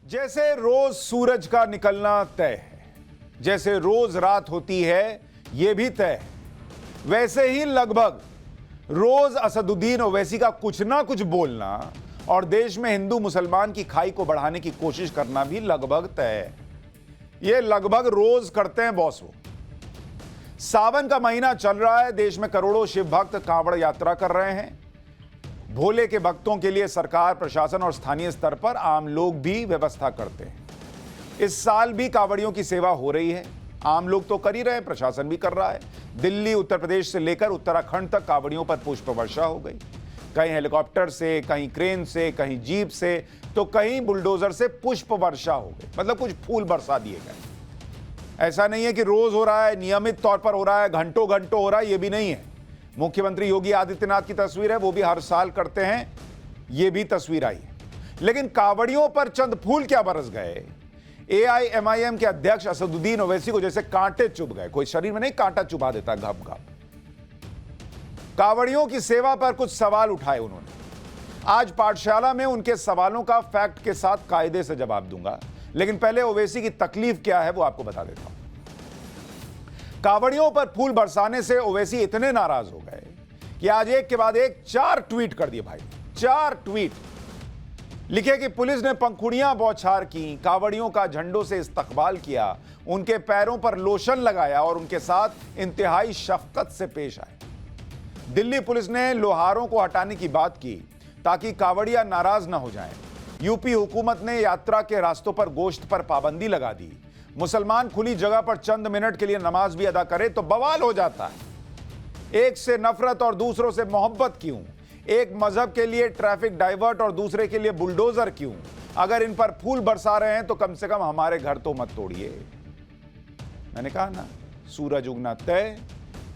जैसे रोज सूरज का निकलना तय है, जैसे रोज रात होती है यह भी तय है, वैसे ही लगभग रोज असदुद्दीन ओवैसी का कुछ ना कुछ बोलना और देश में हिंदू मुसलमान की खाई को बढ़ाने की कोशिश करना भी लगभग तय है। यह लगभग रोज करते हैं बॉस। वो सावन का महीना चल रहा है, देश में करोड़ों शिव भक्त कांवड़ यात्रा कर रहे हैं। भोले के भक्तों के लिए सरकार, प्रशासन और स्थानीय स्तर पर आम लोग भी व्यवस्था करते हैं। इस साल भी कांवड़ियों की सेवा हो रही है। आम लोग तो कर ही रहे हैं, प्रशासन भी कर रहा है। दिल्ली, उत्तर प्रदेश से लेकर उत्तराखंड तक कांवड़ियों पर पुष्प वर्षा हो गई। कहीं हेलीकॉप्टर से, कहीं क्रेन से, कहीं जीप से, तो कहीं बुलडोजर से पुष्प वर्षा हो गई। मतलब कुछ फूल बरसा दिए गए। ऐसा नहीं है कि रोज हो रहा है, नियमित तौर पर हो रहा है, घंटों घंटों हो रहा है, यह भी नहीं है। मुख्यमंत्री योगी आदित्यनाथ की तस्वीर है, वो भी हर साल करते हैं, ये भी तस्वीर आई है। लेकिन कांवड़ियों पर चंद फूल क्या बरस गए। AIMIM के अध्यक्ष असदुद्दीन ओवैसी को जैसे कांटे चुभ गए। कोई शरीर में नहीं कांटा चुभा देता घप घप। कांवड़ियों की सेवा पर कुछ सवाल उठाए उन्होंने। आज पाठशाला में उनके सवालों का फैक्ट के साथ कायदे से जवाब दूंगा, लेकिन पहले ओवैसी की तकलीफ क्या है वो आपको बता देता हूं। कांवड़ियों पर फूल बरसाने से ओवैसी इतने नाराज हो गए कि आज एक के बाद एक 4 ट्वीट कर दिए। भाई 4 ट्वीट लिखे कि पुलिस ने पंखुड़ियां बौछार की, कांवड़ियों का झंडों से इस्तकबाल किया, उनके पैरों पर लोशन लगाया और उनके साथ इंतहाई शफकत से पेश आए। दिल्ली पुलिस ने लोहारों को हटाने की बात की ताकि कांवड़िया नाराज न हो जाएं। यूपी हुकूमत ने यात्रा के रास्तों पर गोश्त पर पाबंदी लगा दी। मुसलमान खुली जगह पर चंद मिनट के लिए नमाज भी अदा करे तो बवाल हो जाता है। एक से नफरत और दूसरों से मोहब्बत क्यों? एक मजहब के लिए ट्रैफिक डाइवर्ट और दूसरे के लिए बुलडोजर क्यों? अगर इन पर फूल बरसा रहे हैं तो कम से कम हमारे घर तो मत तोड़िए। मैंने कहा ना, सूरज उगना तय,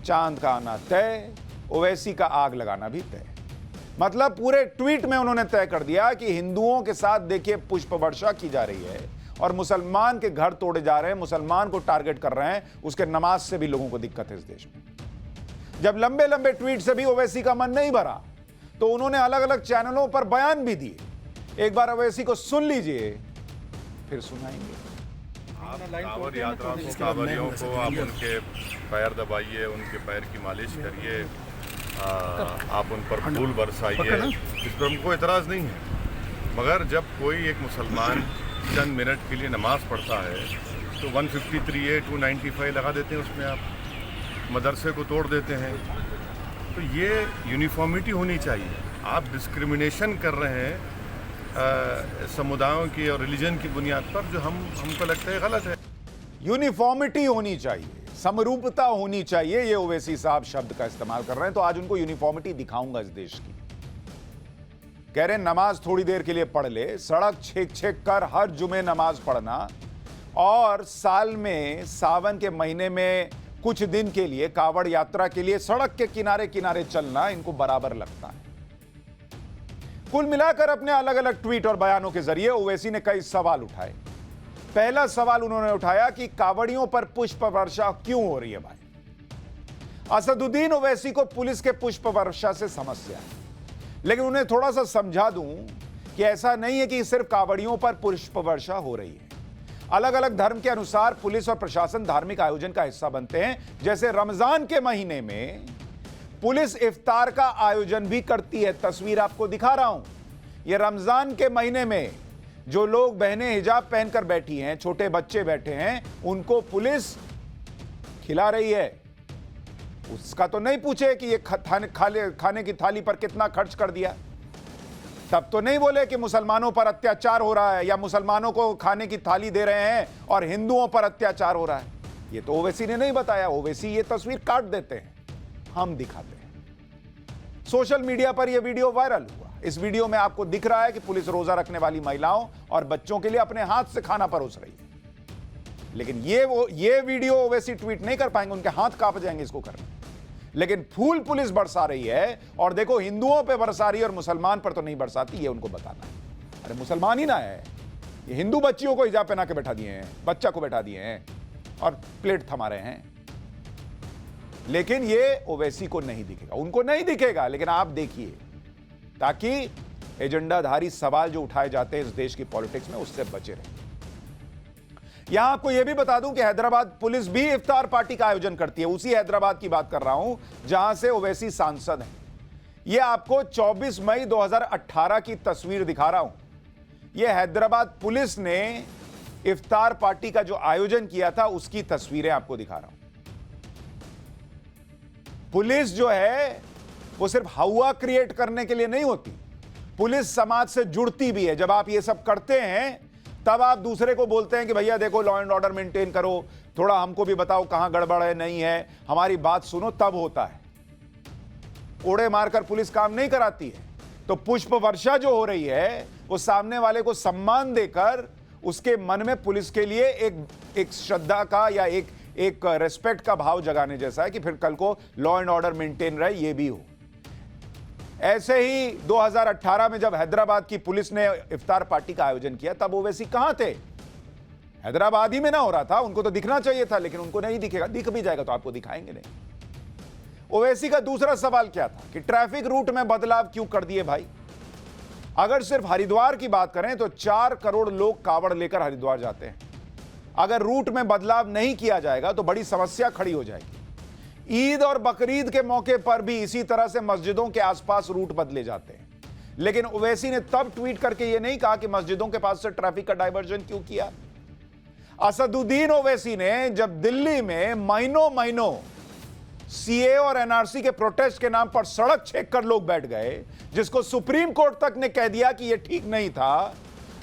चांद का आना तय, ओवैसी का आग लगाना भी तय। मतलब पूरे ट्वीट में उन्होंने तय कर दिया कि हिंदुओं के साथ देखिए पुष्प वर्षा की जा रही है और मुसलमान के घर तोड़े जा रहे हैं, मुसलमान को टारगेट कर रहे हैं। उसके नमाज से भी लोगों को दिक्कत है इस देश में। जब लंबे लंबे ट्वीट से भी ओवैसी का मन नहीं भरा तो उन्होंने अलग अलग चैनलों पर बयान भी दिए। एक बार ओवैसी को सुन लीजिए, फिर सुनाएंगे। आप कांवड़ यात्रा को, कांवड़ियों को आप उनके पैर दबाइए, उनके पैर की मालिश करिए, आप उन पर फूल बरसाइए, इस पर हमको एतराज़ नहीं है। मगर जब कोई एक मुसलमान चंद मिनट के लिए नमाज पढ़ता है तो 153A 295 लगा देते हैं, उसमें आप मदरसे को तोड़ देते हैं। तो ये यूनिफॉर्मिटी होनी चाहिए। आप डिस्क्रिमिनेशन कर रहे हैं समुदायों की और रिलीजन की बुनियाद पर, जो हमको लगता है गलत है। यूनिफॉर्मिटी होनी चाहिए, समरूपता होनी चाहिए, ये ओवैसी साहब शब्द का इस्तेमाल कर रहे हैं। तो आज उनको यूनिफॉर्मिटी दिखाऊंगा इस देश की। कह रहे नमाज थोड़ी देर के लिए पढ़ ले, सड़क छेक छेक कर हर जुमे नमाज पढ़ना और साल में सावन के महीने में कुछ दिन के लिए कांवड़ यात्रा के लिए सड़क के किनारे किनारे चलना इनको बराबर लगता है। कुल मिलाकर अपने अलग अलग ट्वीट और बयानों के जरिए ओवैसी ने कई सवाल उठाए। पहला सवाल उन्होंने उठाया कि कांवड़ियों पर पुष्प वर्षा क्यों हो रही है। भाई असदुद्दीन ओवैसी को पुलिस के पुष्प वर्षा से समस्या है, लेकिन उन्हें थोड़ा सा समझा दूं कि ऐसा नहीं है कि सिर्फ कांवड़ियों पर पुष्प वर्षा हो रही है। अलग अलग धर्म के अनुसार पुलिस और प्रशासन धार्मिक आयोजन का हिस्सा बनते हैं। जैसे रमजान के महीने में पुलिस इफ्तार का आयोजन भी करती है। तस्वीर आपको दिखा रहा हूं। यह रमजान के महीने में जो लोग बहनें हिजाब पहनकर बैठी हैं, छोटे बच्चे बैठे हैं, उनको पुलिस खिला रही है। उसका तो नहीं पूछे कि ये खाने की थाली पर कितना खर्च कर दिया। तब तो नहीं बोले कि मुसलमानों पर अत्याचार हो रहा है या मुसलमानों को खाने की थाली दे रहे हैं और हिंदुओं पर अत्याचार हो रहा है। ये तो ओवैसी ने नहीं बताया। ओवैसी ये तस्वीर काट देते हैं, हम दिखाते हैं। सोशल मीडिया पर यह वीडियो वायरल हुआ। इस वीडियो में आपको दिख रहा है कि पुलिस रोजा रखने वाली महिलाओं और बच्चों के लिए अपने हाथ से खाना परोस रही है। लेकिन ये वीडियो ओवैसी ट्वीट नहीं कर पाएंगे, उनके हाथ कांप जाएंगे इसको करने। लेकिन फूल पुलिस बरसा रही है और देखो हिंदुओं पे बरसा रही है और मुसलमान पर तो नहीं बरसाती। ये उनको बताना है। अरे मुसलमान ही ना है, ये हिंदू बच्चियों को हिजाब पहना के बैठा दिए हैं, बच्चा को बैठा दिए हैं और प्लेट थमा रहे हैं। लेकिन ये ओवैसी को नहीं दिखेगा, उनको नहीं दिखेगा, लेकिन आप देखिए, ताकि एजेंडाधारी सवाल जो उठाए जाते हैं इस देश की पॉलिटिक्स में, उससे बचे रहें। यहां आपको यह भी बता दूं कि हैदराबाद पुलिस भी इफ्तार पार्टी का आयोजन करती है। उसी हैदराबाद की बात कर रहा हूं जहां से ओवैसी सांसद हैं। यह आपको 24 मई 2018 की तस्वीर दिखा रहा हूं। यह हैदराबाद पुलिस ने इफ्तार पार्टी का जो आयोजन किया था उसकी तस्वीरें आपको दिखा रहा हूं। पुलिस जो है वो सिर्फ हवा क्रिएट करने के लिए नहीं होती, पुलिस समाज से जुड़ती भी है। जब आप ये सब करते हैं तब आप दूसरे को बोलते हैं कि भैया देखो लॉ एंड ऑर्डर मेंटेन करो, थोड़ा हमको भी बताओ कहां गड़बड़ है, नहीं है, हमारी बात सुनो, तब होता है। कोड़े मारकर पुलिस काम नहीं कराती है। तो पुष्प वर्षा जो हो रही है वो सामने वाले को सम्मान देकर उसके मन में पुलिस के लिए एक श्रद्धा का या एक रेस्पेक्ट का भाव जगाने जैसा है कि फिर कल को लॉ एंड ऑर्डर मेंटेन रहे, ये भी हो। ऐसे ही 2018 में जब हैदराबाद की पुलिस ने इफ्तार पार्टी का आयोजन किया तब ओवैसी कहां थे? हैदराबाद ही में ना हो रहा था, उनको तो दिखना चाहिए था, लेकिन उनको नहीं दिखेगा। दिख भी जाएगा तो आपको दिखाएंगे नहीं। ओवैसी का दूसरा सवाल क्या था कि ट्रैफिक रूट में बदलाव क्यों कर दिए भाई? अगर सिर्फ हरिद्वार की बात करें तो 4 करोड़ लोग कावड़ लेकर हरिद्वार जाते हैं। अगर रूट में बदलाव नहीं किया जाएगा तो बड़ी समस्या खड़ी हो जाएगी। ईद और बकरीद के मौके पर भी इसी तरह से मस्जिदों के आसपास रूट बदले जाते हैं। लेकिन ओवैसी ने तब ट्वीट करके यह नहीं कहा कि मस्जिदों के पास से ट्रैफिक का डाइवर्जन क्यों किया। असदुद्दीन ओवैसी ने जब दिल्ली में महीनों सीए और एनआरसी के प्रोटेस्ट के नाम पर सड़क छेक कर लोग बैठ गए, जिसको सुप्रीम कोर्ट तक ने कह दिया कि यह ठीक नहीं था,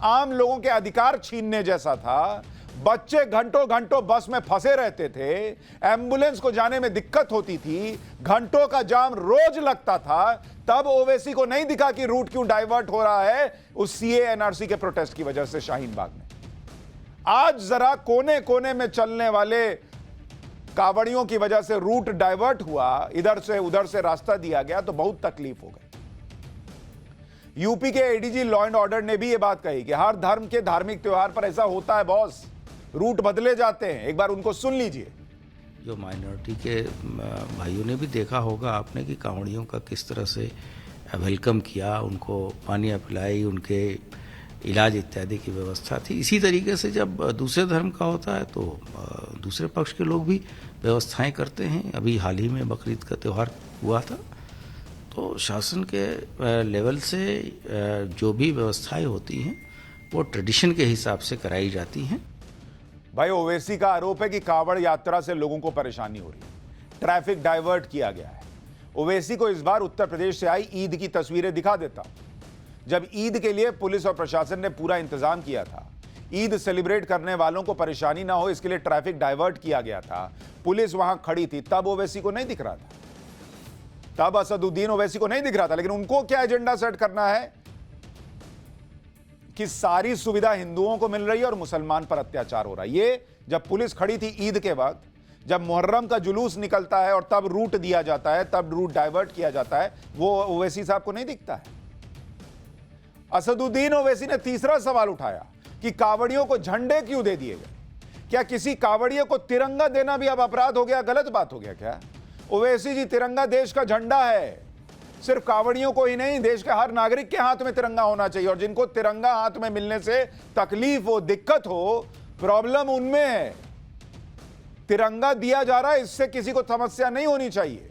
आम लोगों के अधिकार छीनने जैसा था, बच्चे घंटों बस में फंसे रहते थे, एम्बुलेंस को जाने में दिक्कत होती थी, घंटों का जाम रोज लगता था, तब ओवैसी को नहीं दिखा कि रूट क्यों डाइवर्ट हो रहा है उस सीए एनआरसी के प्रोटेस्ट की वजह से शाहीन बाग में। आज जरा कोने कोने में चलने वाले कावड़ियों की वजह से रूट डाइवर्ट हुआ, इधर से उधर से रास्ता दिया गया तो बहुत तकलीफ हो गई। यूपी के एडीजी लॉ एंड ऑर्डर ने भी यह बात कही कि हर धर्म के धार्मिक त्योहार पर ऐसा होता है बॉस, रूट बदले जाते हैं। एक बार उनको सुन लीजिए। जो माइनॉरिटी के भाइयों ने भी देखा होगा आपने कि कांवड़ियों का किस तरह से वेलकम किया, उनको पानी पिलाई, उनके इलाज इत्यादि की व्यवस्था थी। इसी तरीके से जब दूसरे धर्म का होता है तो दूसरे पक्ष के लोग भी व्यवस्थाएं करते हैं। अभी हाल ही में बकरीद का त्यौहार हुआ था, तो शासन के लेवल से जो भी व्यवस्थाएं होती हैं वो ट्रेडिशन के हिसाब से कराई जाती हैं। भाई ओवैसी का आरोप है कि कावड़ यात्रा से लोगों को परेशानी हो रही है, ट्रैफिक डाइवर्ट किया गया है। ओवैसी को इस बार उत्तर प्रदेश से आई ईद की तस्वीरें दिखा देता हूं। जब ईद के लिए पुलिस और प्रशासन ने पूरा इंतजाम किया था, ईद सेलिब्रेट करने वालों को परेशानी ना हो इसके लिए ट्रैफिक डाइवर्ट किया गया था, पुलिस वहां खड़ी थी, तब ओवैसी को नहीं दिख रहा था, तब असदुद्दीन ओवैसी को नहीं दिख रहा था। लेकिन उनको क्या एजेंडा सेट करना है कि सारी सुविधा हिंदुओं को मिल रही है और मुसलमान पर अत्याचार हो रहा है। ये जब पुलिस खड़ी थी ईद के वक्त, जब मुहर्रम का जुलूस निकलता है और तब रूट दिया जाता है, तब रूट डाइवर्ट किया जाता है, वो ओवैसी साहब को नहीं दिखता है। असदुद्दीन ओवैसी ने तीसरा सवाल उठाया कि कावड़ियों को झंडे क्यों दे दिए गए? क्या किसी कावड़ियों को तिरंगा देना भी अब अपराध हो गया, गलत बात हो गया क्या? ओवैसी जी, तिरंगा देश का झंडा है। सिर्फ कावड़ियों को ही नहीं, देश के हर नागरिक के हाथ में तिरंगा होना चाहिए। और जिनको तिरंगा हाथ में मिलने से तकलीफ हो, दिक्कत हो, प्रॉब्लम उनमें है। तिरंगा दिया जा रहा है, इससे किसी को समस्या नहीं होनी चाहिए।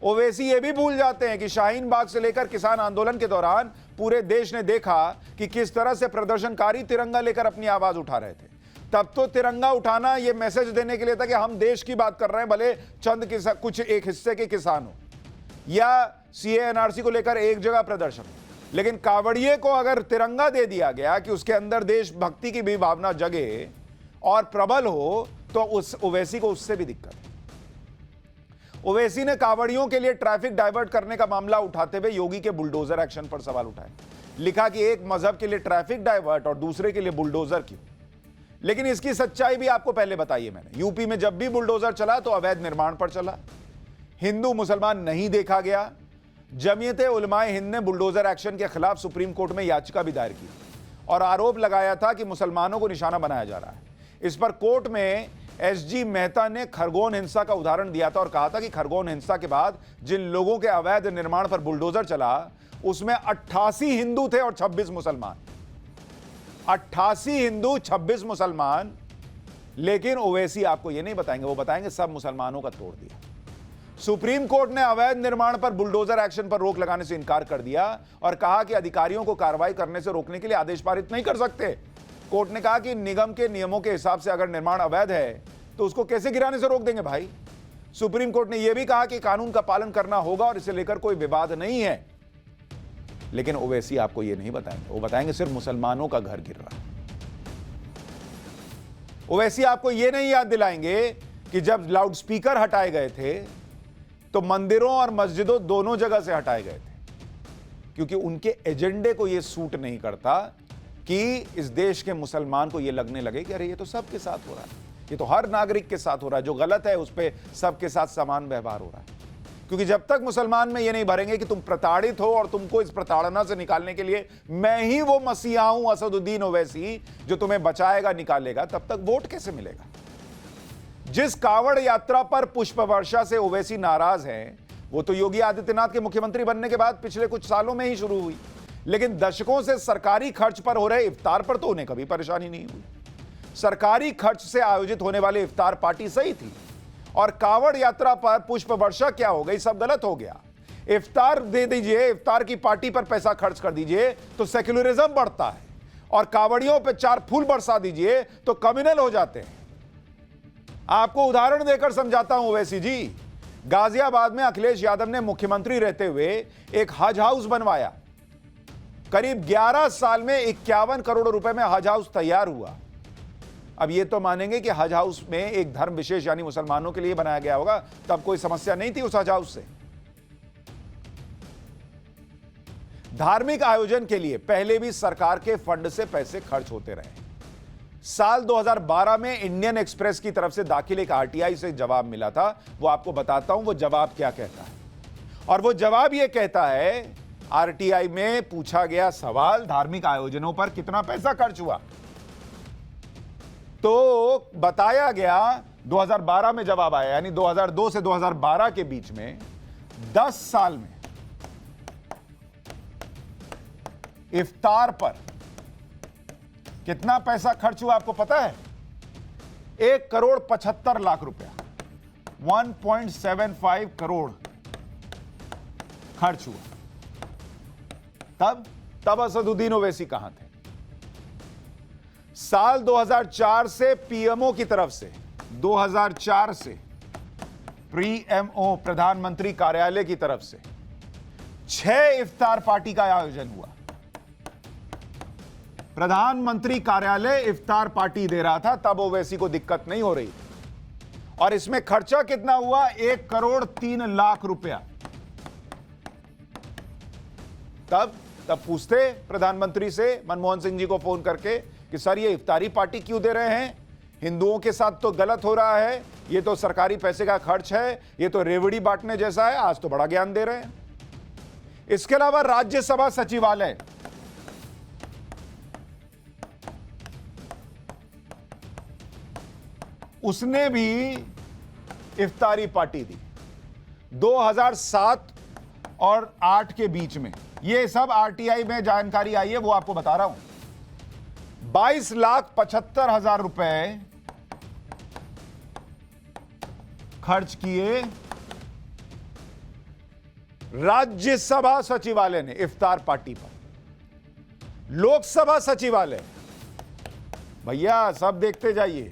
ओवैसी ये भी भूल जाते हैं कि शाहीन बाग से लेकर किसान आंदोलन के दौरान पूरे देश ने देखा कि किस तरह से प्रदर्शनकारी तिरंगा लेकर अपनी आवाज उठा रहे थे। तब तो तिरंगा उठाना यह मैसेज देने के लिए था कि हम देश की बात कर रहे हैं, भले चंद कुछ एक हिस्से के किसान हो या सीए एनआरसी को लेकर एक जगह प्रदर्शन हो। लेकिन कावड़िए को अगर तिरंगा दे दिया गया कि उसके अंदर देशभक्ति की भी भावना जगे और प्रबल हो, तो उस ओवैसी को उससे भी दिक्कत है। ओवैसी ने कावड़ियों के लिए ट्रैफिक डाइवर्ट करने का मामला उठाते हुए योगी के बुलडोजर एक्शन पर सवाल उठाए। लिखा कि एक मजहब के लिए ट्रैफिक डाइवर्ट और दूसरे के लिए बुलडोजर क्यों? लेकिन इसकी सच्चाई भी आपको पहले बताई है मैंने। यूपी में जब भी बुलडोजर चला तो अवैध निर्माण पर चला, हिंदू मुसलमान नहीं देखा गया। जमीयते उलमाए हिंद ने बुलडोजर एक्शन के खिलाफ सुप्रीम कोर्ट में याचिका भी दायर की और आरोप लगाया था कि मुसलमानों को निशाना बनाया जा रहा है। इस पर कोर्ट में एसजी मेहता ने खरगोन हिंसा का उदाहरण दिया था और कहा था कि खरगोन हिंसा के बाद जिन लोगों के अवैध निर्माण पर बुलडोजर चला उसमें 88 हिंदू थे और 26 मुसलमान। 88 हिंदू 26 मुसलमान। लेकिन ओवैसी आपको यह नहीं बताएंगे, वो बताएंगे सब मुसलमानों का तोड़ दिया। सुप्रीम कोर्ट ने अवैध निर्माण पर बुलडोजर एक्शन पर रोक लगाने से इनकार कर दिया और कहा कि अधिकारियों को कार्रवाई करने से रोकने के लिए आदेश पारित नहीं कर सकते। कोर्ट ने कहा कि निगम के नियमों के हिसाब से अगर निर्माण अवैध है तो उसको कैसे गिराने से रोक देंगे भाई। सुप्रीम कोर्ट ने यह भी कहा कि कानून का पालन करना होगा और इसे लेकर कोई विवाद नहीं है। लेकिन ओवैसी आपको यह नहीं बताएंगे, वो बताएंगे सिर्फ मुसलमानों का घर गिर रहा है। ओवैसी आपको यह नहीं याद दिलाएंगे कि जब लाउडस्पीकर हटाए गए थे तो मंदिरों और मस्जिदों दोनों जगह से हटाए गए थे, क्योंकि उनके एजेंडे को यह सूट नहीं करता कि इस देश के मुसलमान को यह लगने लगे कि अरे ये तो सबके साथ हो रहा है, ये तो हर नागरिक के साथ हो रहा है, जो गलत है उस पर सबके साथ समान व्यवहार हो रहा है। क्योंकि जब तक मुसलमान में यह नहीं भरेंगे कि तुम प्रताड़ित हो और तुमको इस प्रताड़ना से निकालने के लिए मैं ही वो मसीहा हूं असदुद्दीन ओवैसी जो तुम्हें बचाएगा, निकालेगा, तब तक वोट कैसे मिलेगा। जिस कावड़ यात्रा पर पुष्प वर्षा से ओवैसी नाराज हैं, वो तो योगी आदित्यनाथ के मुख्यमंत्री बनने के बाद पिछले कुछ सालों में ही शुरू हुई। लेकिन दशकों से सरकारी खर्च पर हो रहे इफ्तार पर तो उन्हें कभी परेशानी नहीं हुई। सरकारी खर्च से आयोजित होने वाले इफ्तार पार्टी सही थी और कावड़ यात्रा पर पुष्प वर्षा क्या हो गई, सब गलत हो गया। इफ्तार दे दीजिए, इफ्तार की पार्टी पर पैसा खर्च कर दीजिए तो सेक्युलरिज्म बढ़ता है, और कावड़ियों पर 4 फूल बरसा दीजिए तो कम्युनल हो जाते हैं। आपको उदाहरण देकर समझाता हूं ओवैसी जी। गाजियाबाद में अखिलेश यादव ने मुख्यमंत्री रहते हुए एक हज हाउस बनवाया। करीब 11 साल में 51 करोड़ रुपए में हज हाउस तैयार हुआ। अब ये तो मानेंगे कि हज हाउस में एक धर्म विशेष यानी मुसलमानों के लिए बनाया गया होगा, तब कोई समस्या नहीं थी उस हज हाउस से। धार्मिक आयोजन के लिए पहले भी सरकार के फंड से पैसे खर्च होते रहे। साल 2012 में इंडियन एक्सप्रेस की तरफ से दाखिल एक आरटीआई से जवाब मिला था, वो आपको बताता हूं वो जवाब क्या कहता है। और वो जवाब ये कहता है, आरटीआई में पूछा गया सवाल धार्मिक आयोजनों पर कितना पैसा खर्च हुआ, तो बताया गया 2012 में जवाब आया, यानी 2002 से 2012 के बीच में 10 साल में इफ्तार पर कितना पैसा खर्च हुआ आपको पता है? 1,75,00,000 रुपया, 1.75 करोड़ खर्च हुआ। तब असदुद्दीन ओवैसी कहां थे? साल 2004 से पीएमओ की तरफ से, 2004 से पीएमओ प्रधानमंत्री कार्यालय की तरफ से 6 इफ्तार पार्टी का आयोजन हुआ। प्रधानमंत्री कार्यालय इफ्तार पार्टी दे रहा था, तब ओवैसी को दिक्कत नहीं हो रही। और इसमें खर्चा कितना हुआ? 1,03,00,000 रुपया। तब पूछते प्रधानमंत्री से, मनमोहन सिंह जी को फोन करके कि सर ये इफ्तारी पार्टी क्यों दे रहे हैं? हिंदुओं के साथ तो गलत हो रहा है, ये तो सरकारी पैसे का खर्च है, ये तो रेवड़ी बांटने जैसा है। आज तो बड़ा ज्ञान दे रहे हैं। इसके अलावा राज्यसभा सचिवालय, उसने भी इफ्तारी पार्टी दी 2007 और 8 के बीच में। ये सब आरटीआई में जानकारी आई है, वो आपको बता रहा हूं। 22,75,000 रुपए खर्च किए राज्यसभा सचिवालय ने इफ्तार पार्टी पर। लोकसभा सचिवालय, भैया सब देखते जाइए,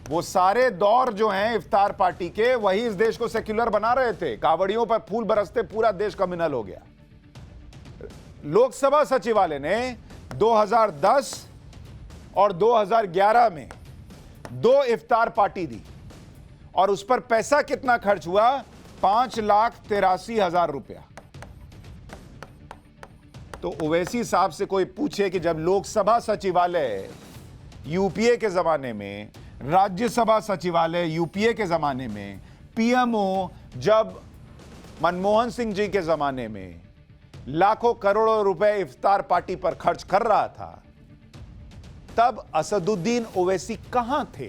वो सारे दौर जो हैं इफ्तार पार्टी के, वही इस देश को सेक्युलर बना रहे थे। कावड़ियों पर फूल बरसते पूरा देश कम्युनल हो गया। लोकसभा सचिवालय ने 2010 और 2011 में 2 इफ्तार पार्टी दी, और उस पर पैसा कितना खर्च हुआ? 5,83,000 रुपया। तो ओवैसी साहब से कोई पूछे कि जब लोकसभा सचिवालय यूपीए के जमाने में, राज्यसभा सचिवालय यूपीए के जमाने में, पीएमओ जब मनमोहन सिंह जी के जमाने में लाखों करोड़ों रुपए इफ्तार पार्टी पर खर्च कर रहा था, तब असदुद्दीन ओवैसी कहां थे?